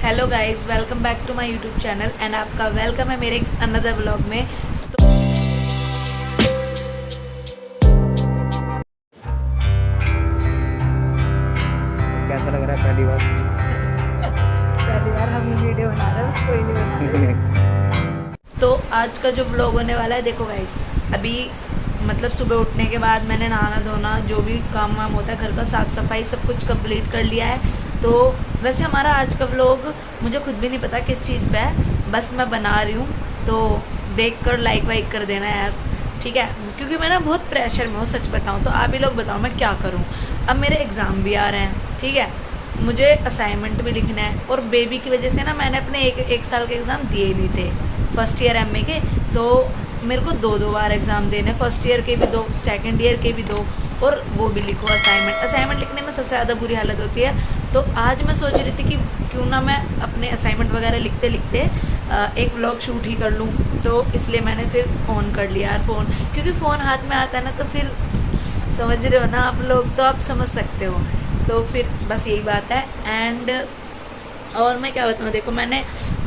Hello guys, welcome back to my YouTube channel and आपका welcome है मेरे another vlog में। कैसा लग रहा है पहली बार? पहली बार हम वीडियो बना रहे हैं, उसको ही नहीं बना रहे। तो आज का जो व्लॉग होने वाला है, देखो गाइस, अभी मतलब सुबह उठने के बाद मैंने नहाना धोना जो भी काम वाम होता है, घर का साफ़ सफाई सब कुछ कंप्लीट कर लिया है। तो वैसे हमारा आज का व्लॉग मुझे खुद भी नहीं पता किस चीज़ पे है, बस मैं बना रही हूँ। तो देख कर लाइक वाइक कर देना यार, ठीक है? क्योंकि मैं ना बहुत प्रेशर में हूँ, सच बताऊँ तो। आप ही लोग बताओ मैं क्या करूँ। अब मेरे एग्ज़ाम भी आ रहे हैं, ठीक है, मुझे असाइनमेंट भी लिखना है, और बेबी की वजह से ना मैंने अपने एक साल के एग्ज़ाम दिए नहीं थे, फर्स्ट ईयर एमए के। तो मेरे को दो बार एग्ज़ाम देने, फर्स्ट ईयर के भी दो, सेकंड ईयर के भी दो, और वो भी लिखो असाइनमेंट लिखने में सबसे ज़्यादा बुरी हालत होती है। तो आज मैं सोच रही थी कि क्यों ना मैं अपने असाइनमेंट वगैरह लिखते लिखते एक व्लॉग शूट ही कर लूँ। तो इसलिए मैंने फिर ऑन कर लिया यार फ़ोन, क्योंकि फ़ोन हाथ में आता है ना तो फिर समझ रहे हो ना आप लोग, तो आप समझ सकते हो। तो फिर बस यही बात है। एंड और मैं क्या बताऊँ, देखो मैं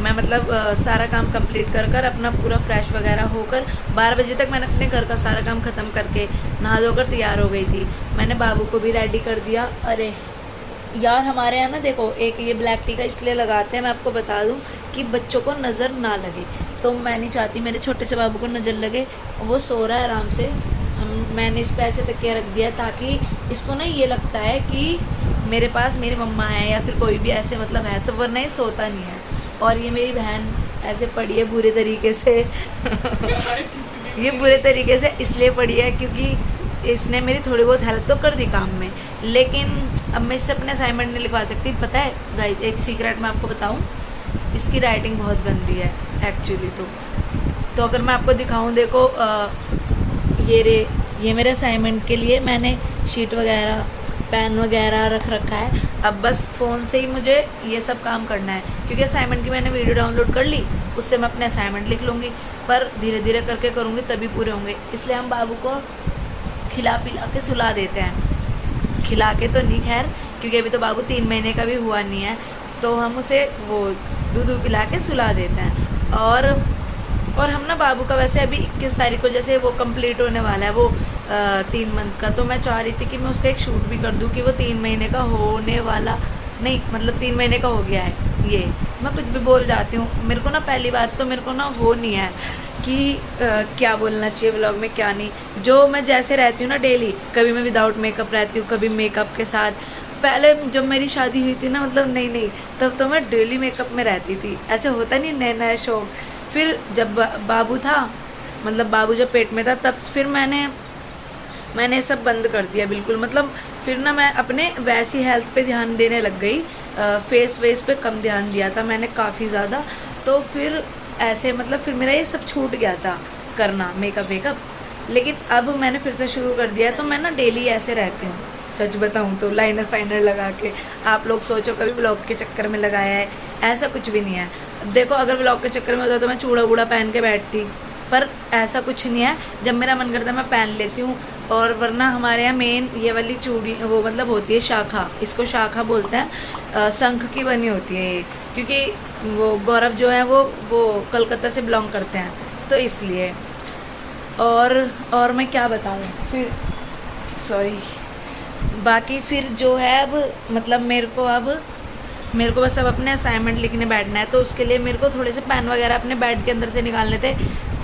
मतलब सारा काम कंप्लीट कर अपना पूरा फ्रेश वगैरह होकर 12 बजे तक मैंने अपने घर का सारा काम ख़त्म करके नहा धोकर तैयार हो गई थी। मैंने बाबू को भी रेडी कर दिया। अरे यार, हमारे यहाँ ना देखो, एक ये ब्लैक टी का इसलिए लगाते हैं, मैं आपको बता दूँ, कि बच्चों को नज़र ना लगे। तो मैं नहीं चाहती मेरे छोटे से बाबू को नज़र लगे। वो सो रहा है आराम से, मैंने इस पे ऐसे तकिया रख दिया ताकि इसको ना ये लगता है कि मेरे पास मेरी मम्मा है या फिर कोई भी ऐसे मतलब है, तो वरना ये सोता नहीं है। और ये मेरी बहन ऐसे पड़ी है बुरे तरीके से ये बुरे तरीके से इसलिए पड़ी है क्योंकि इसने मेरी थोड़ी बहुत हेल्प तो कर दी काम में, लेकिन अब मैं इससे अपने असाइनमेंट नहीं लिखवा सकती। पता है गाइस, एक सीक्रेट मैं आपको बताऊं, इसकी राइटिंग बहुत गंदी है एक्चुअली। तो अगर मैं आपको दिखाऊं, देखो ये मेरे असाइनमेंट के लिए मैंने शीट वगैरह पेन वगैरह रख रखा है। अब बस फ़ोन से ही मुझे ये सब काम करना है, क्योंकि असाइनमेंट की मैंने वीडियो डाउनलोड कर ली, उससे मैं अपने असाइनमेंट लिख लूँगी, पर धीरे धीरे करके करूँगी तभी पूरे होंगे। इसलिए हम बाबू को खिला पिला के सुला देते हैं। खिला के तो नहीं खैर, क्योंकि अभी तो बाबू 3 महीने का भी हुआ नहीं है, तो हम उसे वो दूध पिला के सुला देते हैं। और हम ना बाबू का वैसे अभी 21 तारीख को जैसे वो कंप्लीट होने वाला है, वो 3 मंथ का, तो मैं चाह रही थी कि मैं उसका एक शूट भी कर दूं कि वो 3 महीने का होने वाला नहीं, मतलब 3 महीने का हो गया है। ये मैं कुछ भी बोल जाती हूँ। मेरे को ना पहली बात तो मेरे को ना वो नहीं है कि क्या बोलना चाहिए व्लॉग में क्या नहीं। जो मैं जैसे रहती हूँ ना डेली, कभी मैं विदाउट मेकअप रहती हूँ, कभी मेकअप के साथ। पहले जब मेरी शादी हुई थी ना, मतलब नहीं तब तो मैं डेली मेकअप में रहती थी, ऐसे होता नहीं, नए नए शौक। फिर जब बाबू था, मतलब बाबू जब पेट में था, तब फिर मैंने सब बंद कर दिया बिल्कुल। मतलब फिर ना मैं अपने वैसी हेल्थ पे ध्यान देने लग गई, फेस वेस पे कम ध्यान दिया था मैंने काफ़ी ज़्यादा। तो फिर ऐसे मतलब फिर मेरा ये सब छूट गया था करना मेकअप। लेकिन अब मैंने फिर से शुरू कर दिया, तो मैं ना डेली ऐसे रहती हूँ, सच बताऊँ तो लाइनर फाइनर लगा के। आप लोग सोचो कभी व्लॉग के चक्कर में लगाया है, ऐसा कुछ भी नहीं है। देखो, अगर व्लॉग के चक्कर में होता तो मैं चूड़ा वूड़ा पहन के बैठती, पर ऐसा कुछ नहीं है। जब मेरा मन करता है मैं पहन लेती हूँ। और वरना हमारे यहाँ मेन ये वाली चूड़ी वो मतलब होती है शाखा, इसको शाखा बोलते हैं, शंख की बनी होती है ये, क्योंकि वो गौरव जो है वो कलकत्ता से बिलोंग करते हैं, तो इसलिए। और मैं क्या बताऊँ फिर, सॉरी। बाकी फिर जो है, अब मतलब मेरे को बस अब अपने असाइनमेंट लिखने बैठना है, तो उसके लिए मेरे को थोड़े से पेन वगैरह अपने बेड के अंदर से निकालने थे।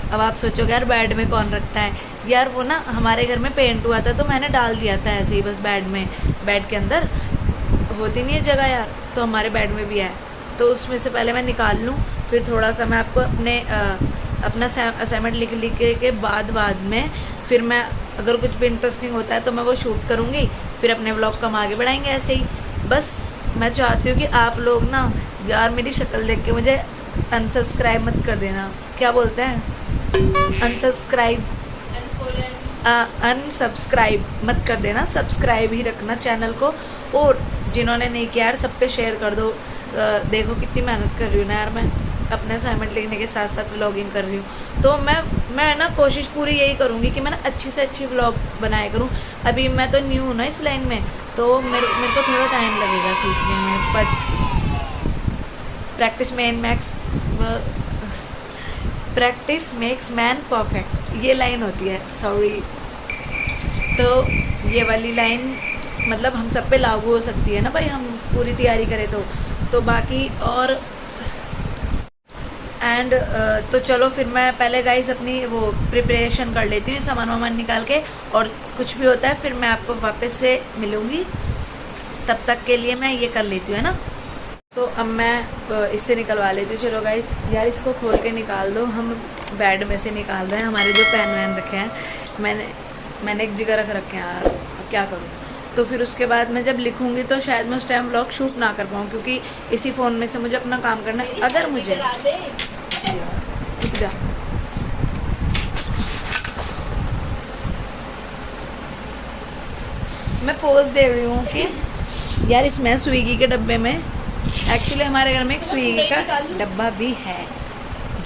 अब आप सोचोगे यार बेड में कौन रखता है यार, वो ना हमारे घर में पेंट हुआ था, तो मैंने डाल दिया था ऐसे ही बस बेड के अंदर होती नहीं है जगह यार, तो हमारे बेड में भी है। तो उसमें से पहले मैं निकाल लूँ, फिर थोड़ा सा मैं आपको अपना असाइनमेंट लिख के बाद में फिर मैं अगर कुछ भी इंटरेस्टिंग होता है तो मैं वो शूट करूँगी, फिर अपने व्लॉग को हम आगे बढ़ाएंगे ऐसे ही। बस मैं चाहती हूँ कि आप लोग ना यार मेरी शक्ल देख के मुझे अनसब्सक्राइब मत कर देना, क्या बोलते हैं, अनसब्सक्राइब मत कर देना, सब्सक्राइब ही रखना चैनल को। और जिन्होंने नहीं किया यार, सब पे शेयर कर दो। देखो कितनी मेहनत कर रही हूँ ना यार, मैं अपने असाइनमेंट लिखने के साथ साथ व्लॉगिंग कर रही हूँ। तो मैं ना कोशिश पूरी यही करूँगी कि मैं ना अच्छी से अच्छी व्लॉग बनाया करूँ। अभी मैं तो न्यू हूँ ना इस लाइन में, तो मेरे को थोड़ा टाइम लगेगा सीखने में, but practice makes man perfect, ये लाइन होती है, सॉरी। तो ये वाली लाइन मतलब हम सब पे लागू हो सकती है ना भाई, हम पूरी तैयारी करें तो बाकी और एंड तो चलो फिर मैं पहले गाइस अपनी वो प्रिपरेशन कर लेती हूँ, सामान वामान निकाल के, और कुछ भी होता है फिर मैं आपको वापस से मिलूँगी। तब तक के लिए मैं ये कर लेती हूँ, है ना। सो अब मैं इससे निकलवा लेती हूँ। चलो गाइस, यार इसको खोल के निकाल दो, हम बेड में से निकाल रहे हैं हमारे जो पेन वैन रखे हैं, मैंने एक जगह रख रखे हैं यार, अब क्या करूँ। तो फिर उसके बाद मैं जब लिखूँगी तो शायद मैं उस टाइम व्लॉग शूट ना कर पाऊँ, क्योंकि इसी फ़ोन में से मुझे अपना काम करना है। अगर मुझे जा मैं पोज दे रही हूँ कि यार इसमें स्विगी के डब्बे में, एक्चुअली हमारे घर में एक स्विगी का डब्बा भी है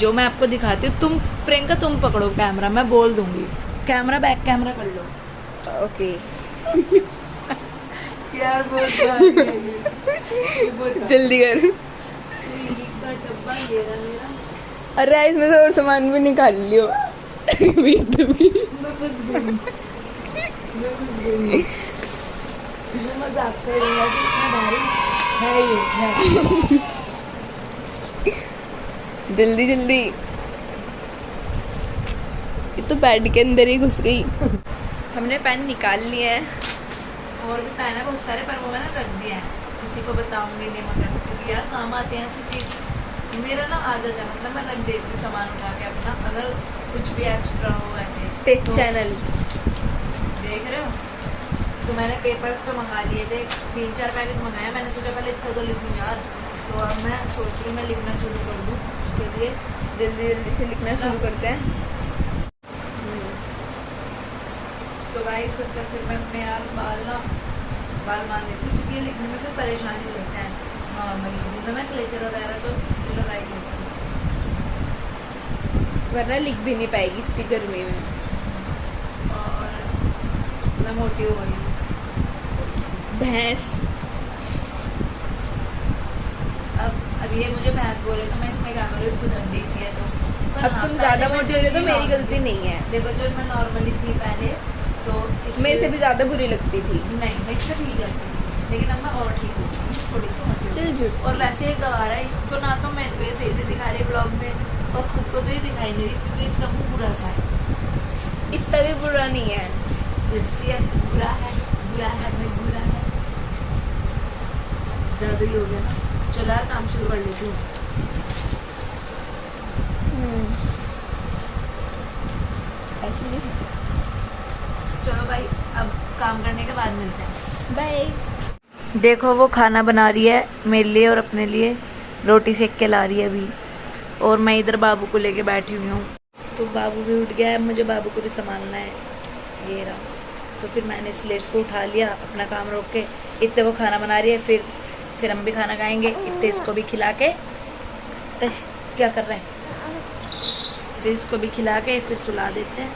जो मैं आपको दिखाती हूँ। तुम प्रियंका तुम पकड़ो कैमरा, मैं बोल दूंगी, कैमरा बैक कैमरा कर लो। ओके यार बहुत जल्दी कर। स्विगी का डब्बा ये रहा मेरा। अरे इसमें से और सामान भी निकाल लियो। मजाक कर रही है, इतना भारी है ये है। जल्दी जल्दी, ये तो बेड के अंदर ही घुस गई। हमने पेन निकाल लिया है। और भी पेन है बहुत सारे, पर वो मैंने रख दिया है, किसी को बताऊंगी नहीं मगर, क्योंकि यार काम आते हैं ऐसी चीज़। मेरा ना आदत है, मतलब मैं रख देती हूँ सामान उठा के अपना, अगर कुछ भी एक्स्ट्रा हो ऐसे। टेक तो चैनल देख रहे हो। तो मैंने पेपर्स तो मंगा लिए थे, 3-4 पैकेट मंगाया मैंने, सोचा पहले इतना तो लिखूँ यार। तो अब मैं सोच रही हूँ मैं लिखना शुरू कर दूँ, उसके लिए जल्दी जल्दी से लिखना शुरू करते हैं। तो गाइस तब तक फिर मैं अपने यार बाल मान लेती हूँ, क्योंकि ये लिखने में फिर परेशानी लगता है। नॉर्मली दिन में मैं क्लेचर वगैरह तो इसलिए लगा ही लेती हूँ, वरना लिख भी नहीं पाएगी इतनी गर्मी में। और मैं मोटी हो गई हूँ। भैंस। अब ये मुझे भैंस बोले तो मैं इसमें क्या करूँ, खुद हड्डी सी है तो। पर अब हाँ, तुम ज़्यादा पहले मोटी मैं हो रही हो तो जब मेरी थी गलती नहीं है। देखो जो मैं नॉर्मली थी पहले, तो मेरे से भी ज़्यादा बुरी लगती थी। नहीं, मैं इससे ठीक लगती थी, लेकिन अब मैं और ठीक हूँ, थोड़ी सी और ठीक हूँ। चल झूठ। और वैसे ये गवारा है, इसको ना तो मेरे को ये सही से दिखा रही ब्लॉग में, और खुद को तो ये दिखाई नहीं रही, क्योंकि इसका मुँह बुरा सा है। इतना भी बुरा नहीं है। यस बुरा है भाई, बुरा है, ज़्यादा ही हो गया ना। चलो यार काम शुरू कर लेती हूँ। ऐसे नहीं। चलो भाई, अब काम करने के बाद मिलते हैं। बाय। देखो वो खाना बना रही है मेरे लिए और अपने लिए, रोटी सेक के ला रही है अभी, और मैं इधर बाबू को लेके बैठी हुई हूँ। तो बाबू भी उठ गया है, मुझे बाबू को भी संभालना है, ये रहा। तो फिर मैंने इसलिए इसको उठा लिया, अपना काम रोक के। इतने वो खाना बना रही है, फिर हम भी खाना खाएंगे, इतने इसको भी खिला के। क्या कर रहे हैं, फिर इसको भी खिला के फिर सुला देते हैं।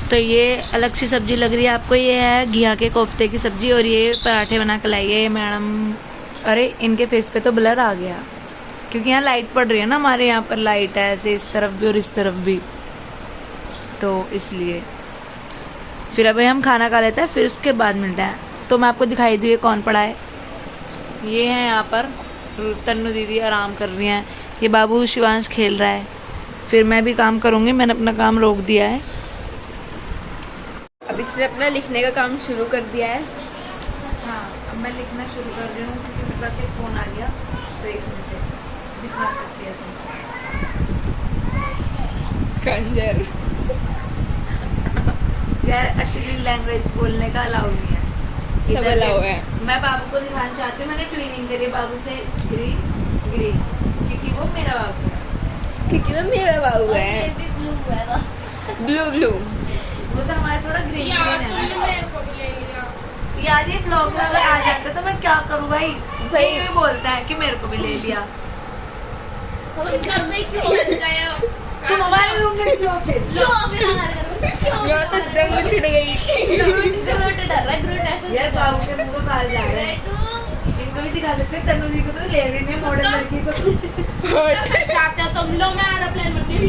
तो ये अलग सी सब्जी लग रही है आपको, ये है घिया के कोफ्ते की सब्जी, और ये पराठे बना के लाई है ये मैडम। अरे इनके फेस पे तो ब्लर आ गया, क्योंकि यहाँ लाइट पड़ रही है ना, हमारे यहाँ पर लाइट है ऐसे, इस तरफ भी और इस तरफ भी, तो इसलिए। फिर अभी हम खाना खा लेते हैं, फिर उसके बाद मिलते हैं। तो मैं आपको दिखाई दूँ ये कौन पड़ा है। ये है यहाँ पर तन्नू दीदी आराम कर रही हैं, ये बाबू शिवांश खेल रहा है। फिर मैं भी काम करूँगी, मैंने अपना काम रोक दिया है। अब इसने अपना लिखने का काम शुरू कर दिया है। हाँ, अब मैं लिखना शुरू कर रही हूँ, क्योंकि मेरे पास एक फ़ोन आ गया, तो इसमें से दिखा सकती है तुम। खंजर। यार अश्लील लैंग्वेज बोलने का अलाउ नहीं है, सब अलाउ है। मैं बाबू को दिखाना चाहती हूँ, मैंने ट्विनिंग करी बाबू से, ग्रीन, क्योंकि वो मेरा बाबू है, क्योंकि वो मेरा बाबू है। ब्लू वो तो हमारा थोड़ा ग्रीन है। यार ये ब्लॉग में अगर आ जाता तो मैं क्या करूँ भाई, ये भी बोलता है कि मेरे को भी ले लिया। तुम मोबाइल रूम में क्यों फिर? यहाँ तो जंग छिड़ गई। यार बाबू के मुंह में बाल जा रहे हैं, इनको इनको भी दिखा सकते हैं, तनु जी को तो ले रही नहीं, मॉडल लड़की को। चाहते हो तुम लो, मैं एरोप्लेन बनती हूँ।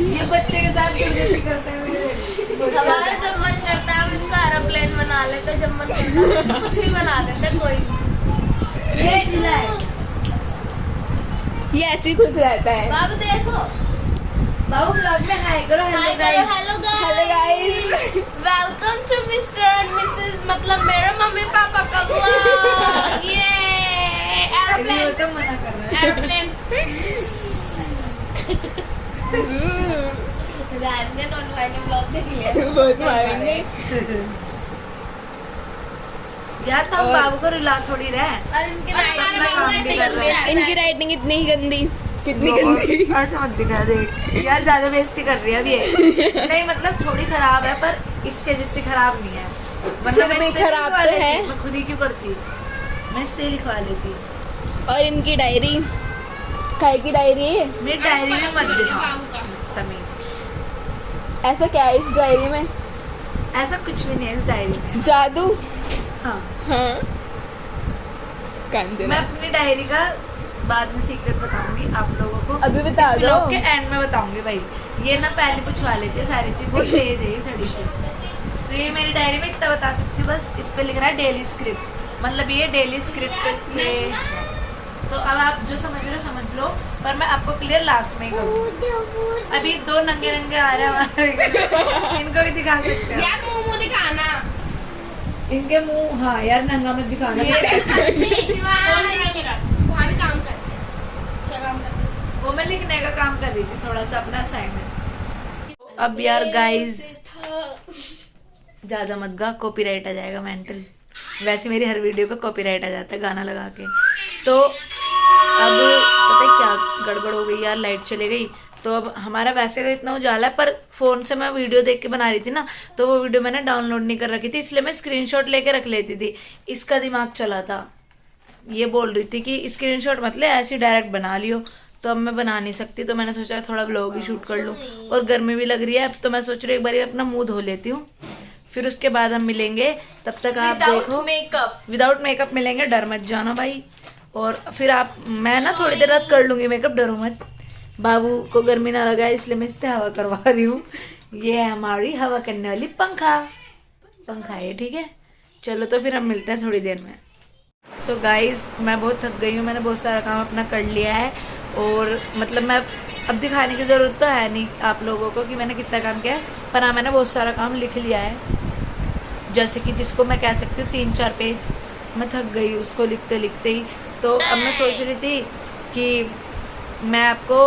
ये बच्चे के साथ जबरदस्ती करते हैं मेरे। हमारा जब मन करता है हम इसका एरोप्लेन बना लेते हैं, जब मन करता है कुछ भी बना देते हैं कोई। ये सिला है। ये ऐसे ही खुश रहता है। बाबू देखो, बाबू ब्लॉग में हाय करो। हाय हेलो करो, guys. Hello hello guys, guys. Welcome to mister and missus, मतलब मेरे मम्मी पापा का ब्लॉग। ये ये एरोप्लेन, तो मना कर रहा है। एरोप्लेन। राज ने नॉन भाई ने ब्लॉग देख लिया। बहुत मारेंगे। यार तो हम और- बाबू को रुला थोड़ी रहे। और इनके काम भी कर रहे हैं। इनकी राइटिंग इतनी ही गंदी, कितनी गंदी। ऐसे मत दिखा दे यार, ज्यादा बेइज्जती कर रही है अब ये। नहीं मतलब थोड़ी खराब है, पर इसके जितनी खराब नहीं है। फिर मैं भी इससे खराब लिखवा तो लेती, है। मैं खुद ही क्यों करती, मैं इससे लिखवा लेती। और इनकी डायरी, काय की डायरी है? मेरी डायरी में मत दिखाओ तमीज। ऐसा क्या है इस डायरी में? ऐसा कुछ भी नहीं है इस डायरी में। जादू। हाँ, हाँ। मैं कंजना। अपनी डायरी का बाद में सीक्रेट बताऊंगी आप लोगों को। अभी बता इस दो। vlog के एंड में बताऊंगी भाई। ये ना पहले पूछवा लेती है सारी चीज, बहुत तेज है ये सड़ी से। तो ये मेरी डायरी में इतना बता सकती हूँ बस, इस पे लिख रहा है डेली स्क्रिप्ट, मतलब ये डेली स्क्रिप्ट पे। तो अब आप जो समझ रहे हो समझ लो, पर मैं आपको क्लियर लास्ट में ही करूँगी। अभी 2 नंगे नंगे आ रहे हैं हमारे घर। इनको भी दिखा सकते हो यार मुंह मुंह दिखाना। इनके मुंह। हाँ यार नंगा मत दिखाना। वहाँ भी काम करते हैं। क्या काम करते हैं? वो मैं लिखने का काम कर रही थी थोड़ा सा अपना असाइनमेंट। अब यार गाइस ज्यादा मत गा, कॉपीराइट आ जाएगा मेंटल। वैसे मेरी हर वीडियो पे कॉपीराइट आ जाता है गाना लगा के। तो अब पता है क्या गड़बड़ हो गई यार, लाइट चली गई। तो अब हमारा वैसे तो इतना उजाला है, पर फोन से मैं वीडियो देख के बना रही थी ना, तो वो वीडियो मैंने डाउनलोड नहीं कर रखी थी, इसलिए मैं स्क्रीनशॉट लेके रख लेती थी। इसका दिमाग चला था, ये बोल रही थी कि स्क्रीनशॉट मत ले, ऐसे डायरेक्ट बना लियो। तो अब मैं बना नहीं सकती, तो मैंने सोचा थोड़ा व्लॉग ही शूट कर लूँ। और गर्मी भी लग रही है, अब तो मैं सोच रही हूँ एक बार अपना मुंह धो लेती हूँ, फिर उसके बाद हम मिलेंगे। तब तक आप देखो, मेकअप। विदाउट मेकअप मिलेंगे, डर मत जाना भाई। और फिर आप, मैं ना थोड़ी देर बाद कर लूंगी मेकअप, डरो मत। बाबू को गर्मी ना लगा इसलिए मैं इससे हवा करवा रही हूँ। ये है हमारी हवा करने वाली पंखा है, ठीक है। चलो तो फिर हम मिलते हैं थोड़ी देर में। सो गाइज मैं बहुत थक गई हूँ, मैंने बहुत सारा काम अपना कर लिया है। और मतलब मैं अब दिखाने की ज़रूरत तो है नहीं आप लोगों को कि मैंने कितना काम किया है, पर हाँ मैंने बहुत सारा काम लिख लिया है। जैसे कि जिसको मैं कह सकती हूँ 3-4 पेज, मैं थक गई उसको लिखते लिखते ही। तो अब मैं सोच रही थी कि मैं आपको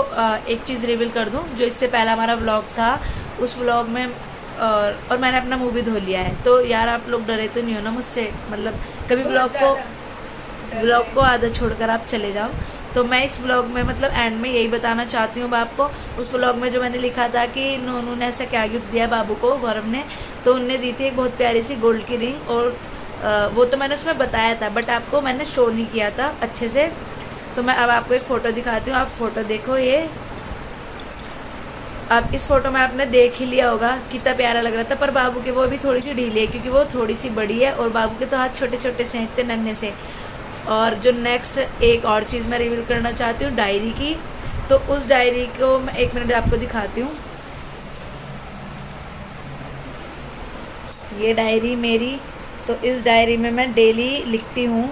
एक चीज़ रिवील कर दूं, जो इससे पहला हमारा व्लॉग था, उस व्लॉग में और मैंने अपना मुंह भी धो लिया है। तो यार आप लोग डरे तो नहीं हो ना मुझसे, मतलब कभी व्लॉग को आधा छोड़कर आप चले जाओ। तो मैं इस व्लॉग में मतलब एंड में यही बताना चाहती हूँ आपको। उस व्लॉग में जो मैंने लिखा था कि नोनू ने ऐसा क्या गिफ्ट दिया बाबू को, गौरव ने, तो उनने दी थी एक बहुत प्यारी सी गोल्ड की रिंग। और वो तो मैंने उसमें बताया था, बट आपको मैंने शो नहीं किया था अच्छे से। तो मैं अब आपको एक फ़ोटो दिखाती हूँ, आप फ़ोटो देखो। ये अब इस फोटो में आपने देख ही लिया होगा कितना प्यारा लग रहा था, पर बाबू के वो भी थोड़ी सी ढीली है क्योंकि वो थोड़ी सी बड़ी है, और बाबू के तो हाथ छोटे छोटे से इतने नन्हे से। और जो नेक्स्ट एक और चीज़ मैं रिवील करना चाहती हूँ डायरी की, तो उस डायरी को मैं 1 मिनट आपको दिखाती हूँ। ये डायरी मेरी, तो इस डायरी में मैं डेली लिखती हूँ।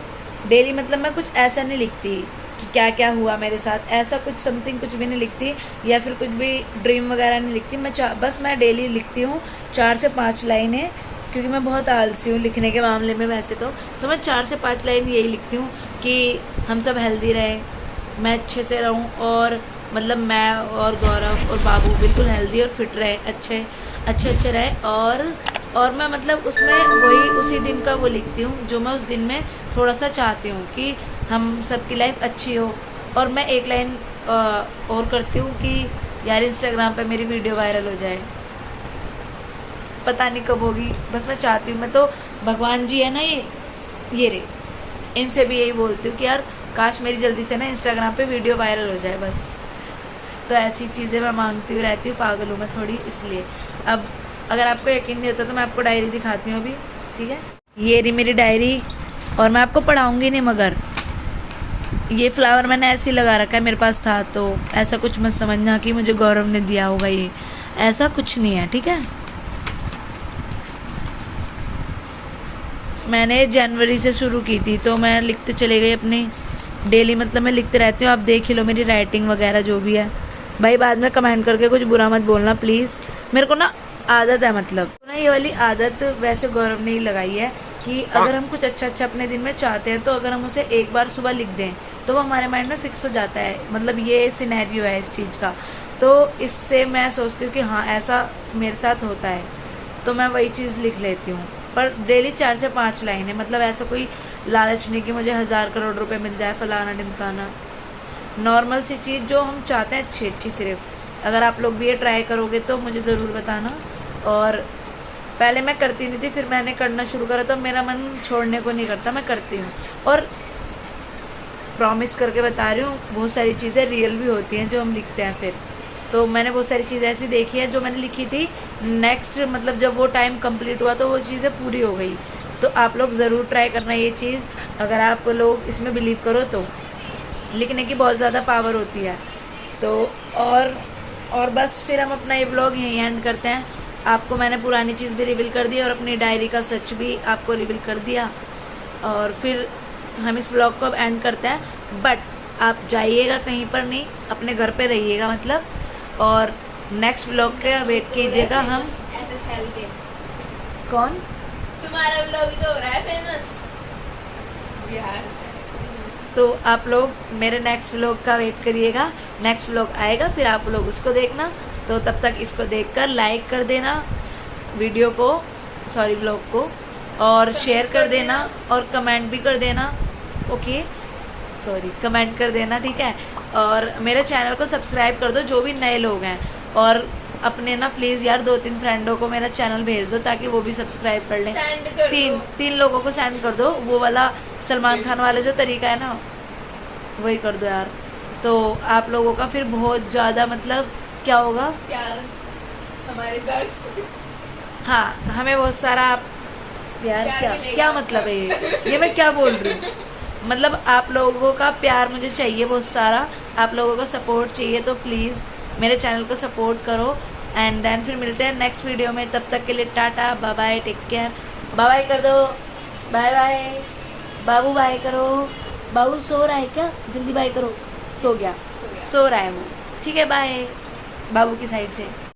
डेली मतलब मैं कुछ ऐसा नहीं लिखती कि क्या क्या हुआ मेरे साथ, ऐसा कुछ समथिंग कुछ भी नहीं लिखती, या फिर कुछ भी ड्रीम वगैरह नहीं लिखती। बस मैं डेली लिखती हूँ 4 से 5 लाइनें, क्योंकि मैं बहुत आलसी हूँ लिखने के मामले में वैसे तो मैं 4 से 5 लाइन यही लिखती हूँ कि हम सब हेल्दी रहें, मैं अच्छे से रहूँ, और मतलब मैं और गौरव और बाबू बिल्कुल हेल्दी और फिट रहें, अच्छे रहें। और मैं मतलब उसमें वही उसी दिन का वो लिखती हूँ जो मैं उस दिन में थोड़ा सा चाहती हूँ कि हम सबकी लाइफ अच्छी हो। और मैं एक लाइन और करती हूँ कि यार इंस्टाग्राम पे मेरी वीडियो वायरल हो जाए, पता नहीं कब होगी, बस मैं चाहती हूँ। मैं तो भगवान जी है ना, ये रे, इनसे भी यही बोलती हूँ कि यार काश मेरी जल्दी से ना इंस्टाग्राम पे वीडियो वायरल हो जाए बस। तो ऐसी चीज़ें मैं मांगती हूँ रहती हूँ, पागल हूँ मैं थोड़ी इसलिए। अब अगर आपको यकीन नहीं होता तो मैं आपको डायरी दिखाती हूँ अभी, ठीक है। ये रही मेरी डायरी, और मैं आपको पढ़ाऊँगी नहीं, मगर ये फ्लावर मैंने ऐसे ही लगा रखा है, मेरे पास था, तो ऐसा कुछ मत समझना कि मुझे गौरव ने दिया होगा, ये ऐसा कुछ नहीं है, ठीक है। मैंने जनवरी से शुरू की थी, तो मैं लिखते चले गई अपनी डेली, मतलब मैं लिखते रहती हूँ। आप देख ही लो मेरी राइटिंग वगैरह जो भी है। भाई बाद में कमेंट करके कुछ बुरा मत बोलना प्लीज़, मेरे को ना आदत है, मतलब ना ये वाली आदत वैसे गौरव ने ही लगाई है कि अगर हम कुछ अच्छा अच्छा अपने दिन में चाहते हैं, तो अगर हम उसे एक बार सुबह लिख दें तो वो हमारे माइंड में फिक्स हो जाता है। मतलब ये सिनेरियो है इस चीज़ का, तो इससे मैं सोचती हूँ कि हाँ ऐसा मेरे साथ होता है, तो मैं वही चीज़ लिख लेती हूँ। पर डेली 4 से 5 लाइन है, मतलब ऐसा कोई लालच नहीं कि मुझे 1000 करोड़ रुपए मिल जाए, फलाना ढिमकाना। नॉर्मल सी चीज़ जो हम चाहते हैं, अच्छी अच्छी सिर्फ। अगर आप लोग भी ये ट्राई करोगे तो मुझे ज़रूर बताना। और पहले मैं करती नहीं थी, फिर मैंने करना शुरू करा तो मेरा मन छोड़ने को नहीं करता, मैं करती हूँ। और प्रॉमिस करके बता रही हूँ, बहुत सारी चीज़ें रियल भी होती हैं जो हम लिखते हैं फिर। तो मैंने बहुत सारी चीज़ें ऐसी देखी हैं जो मैंने लिखी थी, नेक्स्ट मतलब जब वो टाइम कंप्लीट हुआ तो वो चीज़ें पूरी हो गई। तो आप लोग ज़रूर ट्राई करना ये चीज़, अगर आप लोग इसमें बिलीव करो तो। लिखने की बहुत ज़्यादा पावर होती है। तो और बस फिर हम अपना ये ब्लॉग यहीं एंड करते हैं। आपको मैंने पुरानी चीज़ भी रिवील कर दी और अपनी डायरी का सच भी आपको रिवील कर दिया, और फिर हम इस ब्लॉग को अब एंड करते हैं। बट आप जाइएगा कहीं पर नहीं, अपने घर पे रहिएगा मतलब, और नेक्स्ट ब्लॉग का वेट कीजिएगा। हम कौन, तुम्हारा व्लॉग तो हो रहा है फेमस यार। तो आप लोग मेरे नेक्स्ट व्लॉग का वेट करिएगा। नेक्स्ट व्लॉग आएगा, फिर आप लोग उसको देखना। तो तब तक इसको देखकर लाइक कर देना वीडियो को, सॉरी व्लॉग को, और शेयर कर देना और कमेंट भी कर देना। ओके, सॉरी, कमेंट कर देना, ठीक है। और मेरे चैनल को सब्सक्राइब कर दो जो भी नए लोग हैं, और अपने ना प्लीज़ यार 2-3 फ्रेंडों को मेरा चैनल भेज दो ताकि वो भी सब्सक्राइब कर लें। सेंड कर दो। तीन लोगों को सेंड कर दो, वो वाला सलमान खान वाला जो तरीका है ना, वही कर दो यार। तो आप लोगों का फिर बहुत ज़्यादा मतलब क्या होगा, प्यार हमारे साथ, हाँ हमें बहुत सारा प्यार, प्यार क्या मिलेगा क्या मतलब है ये मैं क्या बोल रही हूँ। मतलब आप लोगों का प्यार मुझे चाहिए बहुत सारा, आप लोगों का सपोर्ट चाहिए। तो प्लीज़ मेरे चैनल को सपोर्ट करो। एंड देन फिर मिलते हैं नेक्स्ट वीडियो में। तब तक के लिए tata, bye bye, take care, bye bye कर दो, बाय बाय। बाबू बाय करो। बाबू सो रहा है क्या, जल्दी बाय करो। सो गया, सो रहा है वो, ठीक है, बाय बाबू की साइड से।